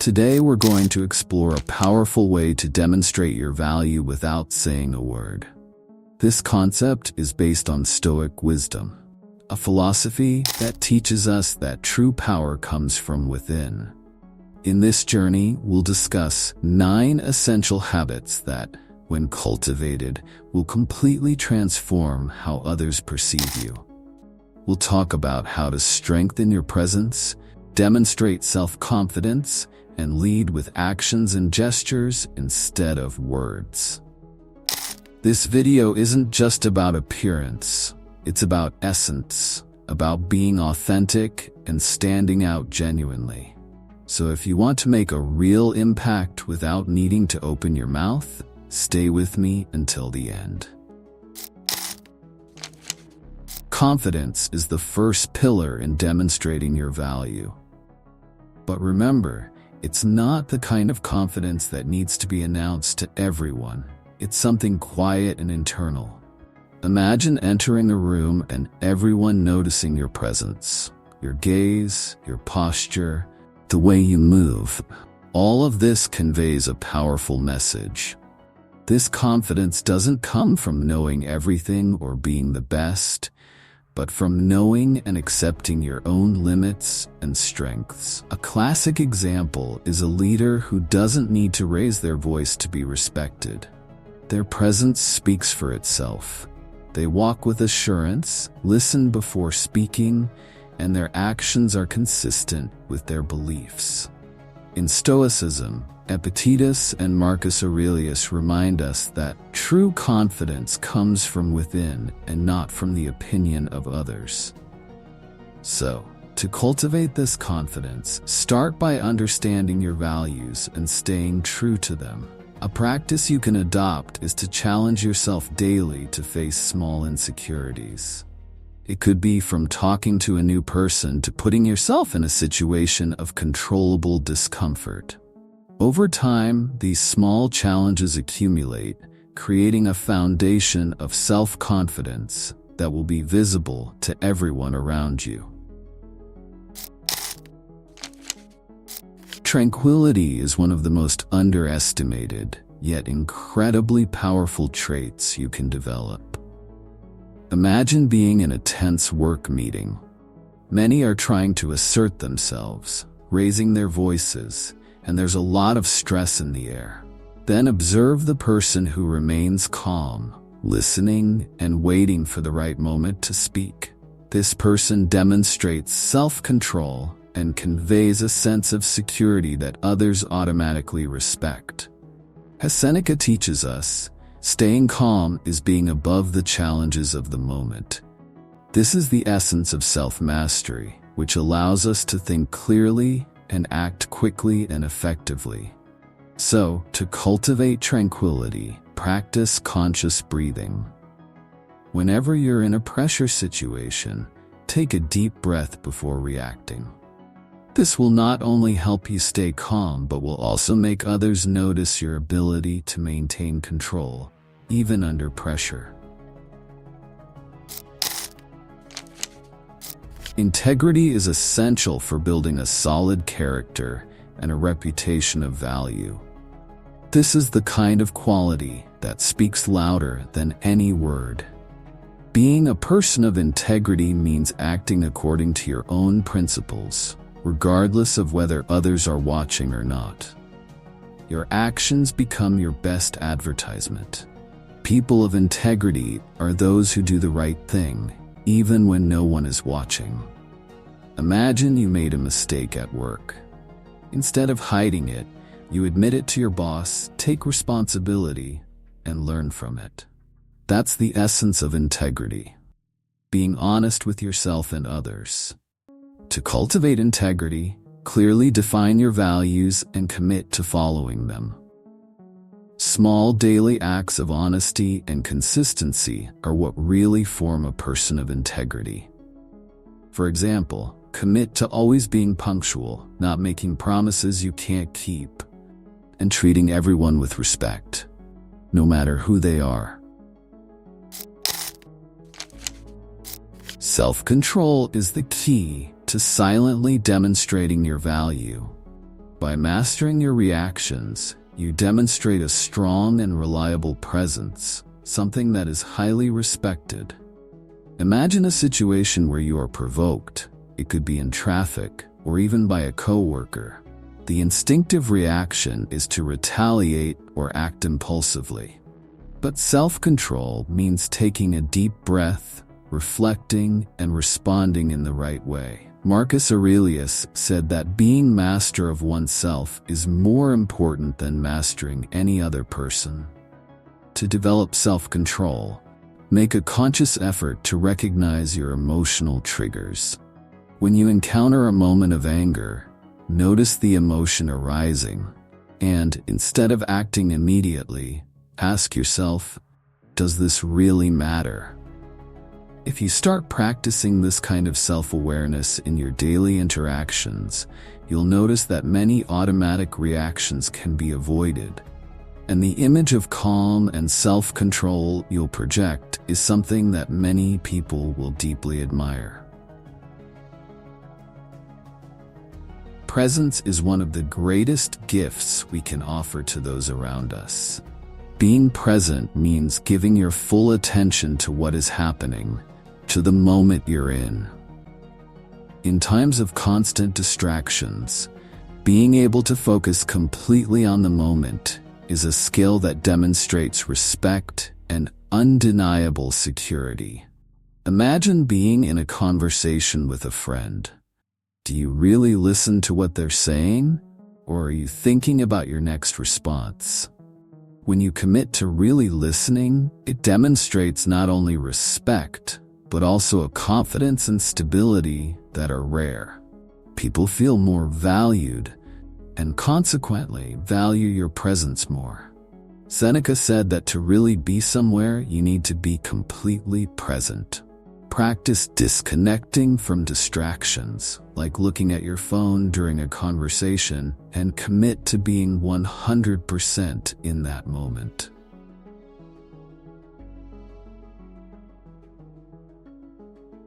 Today we're going to explore a powerful way to demonstrate your value without saying a word. This concept is based on Stoic wisdom, a philosophy that teaches us that true power comes from within. In this journey, we'll discuss 9 essential habits that, when cultivated, will completely transform how others perceive you. We'll talk about how to strengthen your presence, demonstrate self-confidence, and lead with actions and gestures instead of words. This video isn't just about appearance, it's about essence, about being authentic and standing out genuinely. So if you want to make a real impact without needing to open your mouth, stay with me until the end. Confidence is the first pillar in demonstrating your value. But remember, it's not the kind of confidence that needs to be announced to everyone. It's something quiet and internal. Imagine entering a room and everyone noticing your presence, your gaze, your posture, the way you move. All of this conveys a powerful message. This confidence doesn't come from knowing everything or being the best, but from knowing and accepting your own limits and strengths. A classic example is a leader who doesn't need to raise their voice to be respected. Their presence speaks for itself. They walk with assurance, listen before speaking, and their actions are consistent with their beliefs. In Stoicism, Epictetus and Marcus Aurelius remind us that true confidence comes from within and not from the opinion of others. So, to cultivate this confidence, start by understanding your values and staying true to them. A practice you can adopt is to challenge yourself daily to face small insecurities. It could be from talking to a new person to putting yourself in a situation of controllable discomfort. Over time, these small challenges accumulate, creating a foundation of self-confidence that will be visible to everyone around you. Tranquility is one of the most underestimated, yet incredibly powerful traits you can develop. Imagine being in a tense work meeting. Many are trying to assert themselves, raising their voices, and there's a lot of stress in the air. Then observe the person who remains calm, listening and waiting for the right moment to speak. This person demonstrates self-control and conveys a sense of security that others automatically respect. As Seneca teaches us, staying calm is being above the challenges of the moment. This is the essence of self-mastery, which allows us to think clearly and act quickly and effectively. So, to cultivate tranquility, practice conscious breathing. Whenever you're in a pressure situation, take a deep breath before reacting. This will not only help you stay calm, but will also make others notice your ability to maintain control, even under pressure. Integrity is essential for building a solid character and a reputation of value. This is the kind of quality that speaks louder than any word. Being a person of integrity means acting according to your own principles, regardless of whether others are watching or not. Your actions become your best advertisement. People of integrity are those who do the right thing, even when no one is watching. Imagine you made a mistake at work. Instead of hiding it, you admit it to your boss, take responsibility, and learn from it. That's the essence of integrity. Being honest with yourself and others. To cultivate integrity, clearly define your values and commit to following them. Small daily acts of honesty and consistency are what really form a person of integrity. For example, commit to always being punctual, not making promises you can't keep, and treating everyone with respect, no matter who they are. Self-control is the key to silently demonstrating your value. By mastering your reactions, you demonstrate a strong and reliable presence, something that is highly respected. Imagine a situation where you are provoked. It could be in traffic or even by a coworker. The instinctive reaction is to retaliate or act impulsively. But self-control means taking a deep breath, reflecting, and responding in the right way. Marcus Aurelius said that being master of oneself is more important than mastering any other person. To develop self-control, make a conscious effort to recognize your emotional triggers. When you encounter a moment of anger, notice the emotion arising, and instead of acting immediately, ask yourself, does this really matter? If you start practicing this kind of self-awareness in your daily interactions, you'll notice that many automatic reactions can be avoided, and the image of calm and self-control you'll project is something that many people will deeply admire. Presence is one of the greatest gifts we can offer to those around us. Being present means giving your full attention to what is happening, to the moment you're in. In times of constant distractions, being able to focus completely on the moment is a skill that demonstrates respect and undeniable security. Imagine being in a conversation with a friend. Do you really listen to what they're saying, or are you thinking about your next response? When you commit to really listening, it demonstrates not only respect, but also a confidence and stability that are rare. People feel more valued, and consequently value your presence more. Seneca said that to really be somewhere, you need to be completely present. Practice disconnecting from distractions, like looking at your phone during a conversation, and commit to being 100% in that moment.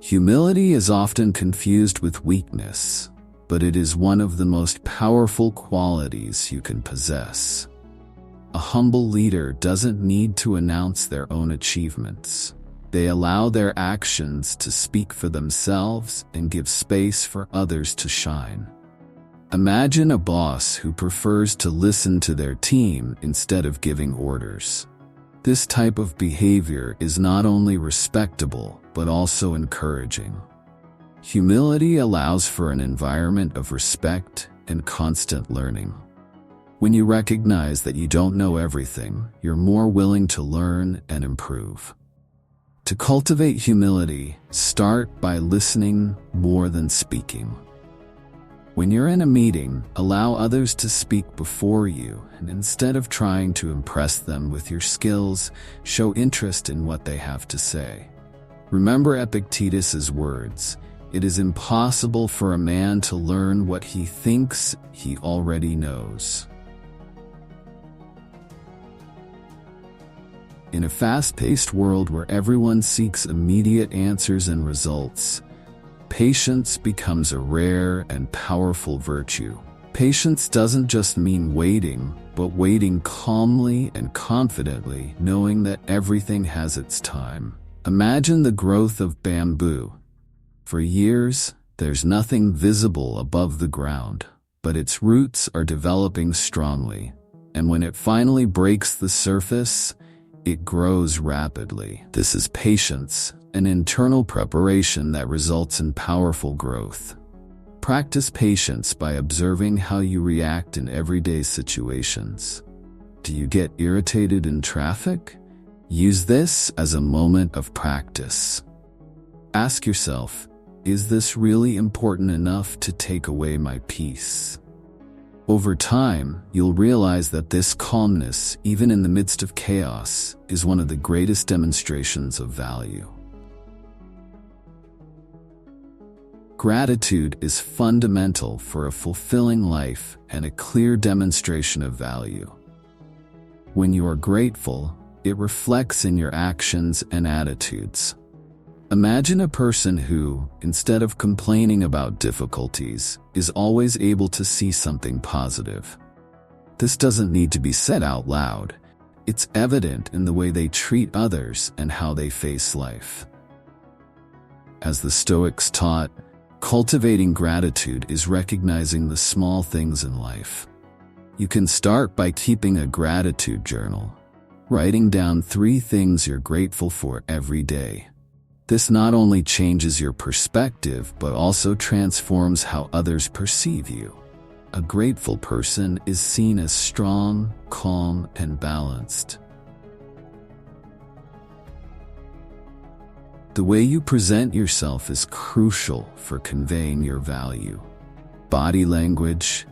Humility is often confused with weakness, but it is one of the most powerful qualities you can possess. A humble leader doesn't need to announce their own achievements. They allow their actions to speak for themselves and give space for others to shine. Imagine a boss who prefers to listen to their team instead of giving orders. This type of behavior is not only respectable, but also encouraging. Humility allows for an environment of respect and constant learning. When you recognize that you don't know everything, you're more willing to learn and improve. To cultivate humility, start by listening more than speaking. When you're in a meeting, allow others to speak before you, and instead of trying to impress them with your skills, show interest in what they have to say. Remember Epictetus's words, "It is impossible for a man to learn what he thinks he already knows." In a fast-paced world where everyone seeks immediate answers and results, patience becomes a rare and powerful virtue. Patience doesn't just mean waiting, but waiting calmly and confidently, knowing that everything has its time. Imagine the growth of bamboo. For years, there's nothing visible above the ground, but its roots are developing strongly, and when it finally breaks the surface, it grows rapidly. This is patience, an internal preparation that results in powerful growth. Practice patience by observing how you react in everyday situations. Do you get irritated in traffic? Use this as a moment of practice. Ask yourself, is this really important enough to take away my peace? Over time, you'll realize that this calmness, even in the midst of chaos, is one of the greatest demonstrations of value. Gratitude is fundamental for a fulfilling life and a clear demonstration of value. When you are grateful, it reflects in your actions and attitudes. Imagine a person who, instead of complaining about difficulties, is always able to see something positive. This doesn't need to be said out loud. It's evident in the way they treat others and how they face life. As the Stoics taught, cultivating gratitude is recognizing the small things in life. You can start by keeping a gratitude journal, writing down 3 things you're grateful for every day. This not only changes your perspective, but also transforms how others perceive you. A grateful person is seen as strong, calm, and balanced. The way you present yourself is crucial for conveying your value. Body language,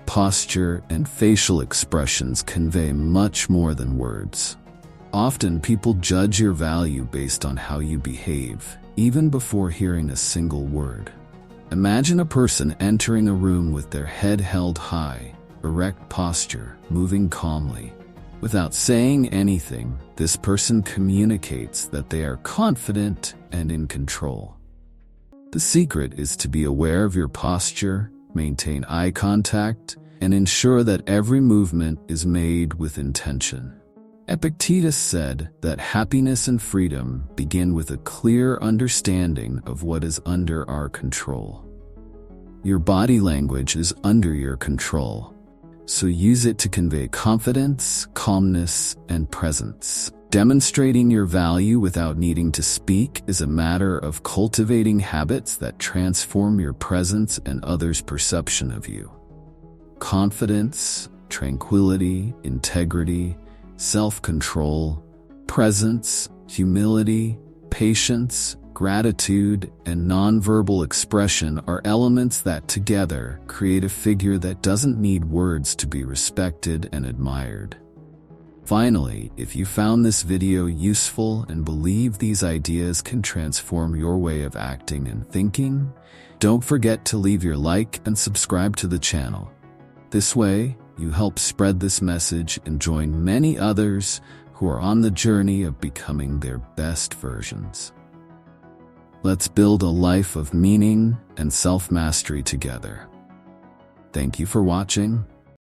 posture, and facial expressions convey much more than words. Often people judge your value based on how you behave, even before hearing a single word. Imagine a person entering a room with their head held high, erect posture, moving calmly. Without saying anything, this person communicates that they are confident and in control. The secret is to be aware of your posture, maintain eye contact, and ensure that every movement is made with intention. Epictetus said that happiness and freedom begin with a clear understanding of what is under our control. Your body language is under your control, so use it to convey confidence, calmness, and presence. Demonstrating your value without needing to speak is a matter of cultivating habits that transform your presence and others' perception of you. Confidence, tranquility, integrity, self-control, presence, humility, patience, gratitude, and nonverbal expression are elements that together create a figure that doesn't need words to be respected and admired. Finally, if you found this video useful and believe these ideas can transform your way of acting and thinking, don't forget to leave your like and subscribe to the channel. This way, you help spread this message and join many others who are on the journey of becoming their best versions. Let's build a life of meaning and self-mastery together. Thank you for watching.